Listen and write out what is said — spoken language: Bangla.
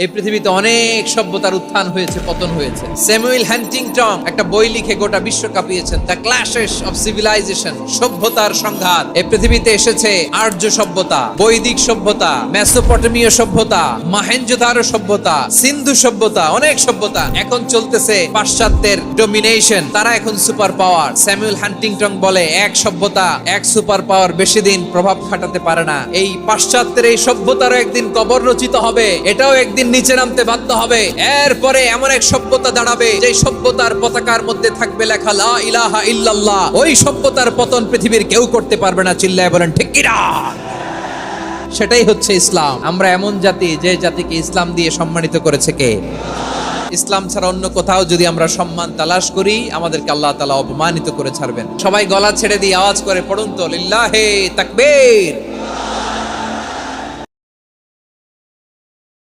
এই পৃথিবীতে অনেক সভ্যতার উত্থান হয়েছে, পতন হয়েছে। স্যামুয়েল হান্টিংটন একটা বই লিখে গোটা বিশ্ব কাঁপিয়েছেন, দ্য ক্ল্যাশেস অফ সিভিলাইজেশন, সভ্যতার সংঘাত। এই পৃথিবীতে এসেছে আর্য সভ্যতা, বৈদিক সভ্যতা, মেসোপটেমীয় সভ্যতা, মহেঞ্জোদারো সভ্যতা, সিন্ধু সভ্যতা, অনেক সভ্যতা। এখন চলতেছে পাশ্চাত্যের ডমিনেশন, তারা এখন সুপার পাওয়ার। স্যামুয়েল হান্টিংটন বলে এক সভ্যতা, এক সুপার পাওয়ার বেশি দিন প্রভাব খাটাতে পারে না। এই পাশ্চাত্যের এই সভ্যতারও একদিন কবর রচিত হবে, এটাও একদিন নিচে নামতে বাধ্য হবে। এরপরে এমন এক সভ্যতা দাঁড়াবে যে সভ্যতার পতাকার মধ্যে থাকবে লেখা লা ইলাহা ইল্লাল্লাহ। ওই সভ্যতার পতন পৃথিবীর কেউ করতে পারবে না। চিল্লায় বলেন ঠিক কিনা? সেটাই হচ্ছে ইসলাম। আমরা এমন জাতি, যে জাতিকে ইসলাম দিয়ে সম্মানিত করেছে কে? ইসলাম ছাড়া অন্য কোথাও যদি আমরা সম্মান তালাশ করি, আমাদেরকে আল্লাহ তাআলা অপমানিত করে ছাড়বেন। সবাই গলা ছেড়ে দিয়ে আওয়াজ করে পড়ুন তো, লিল্লাহে তাকবীর।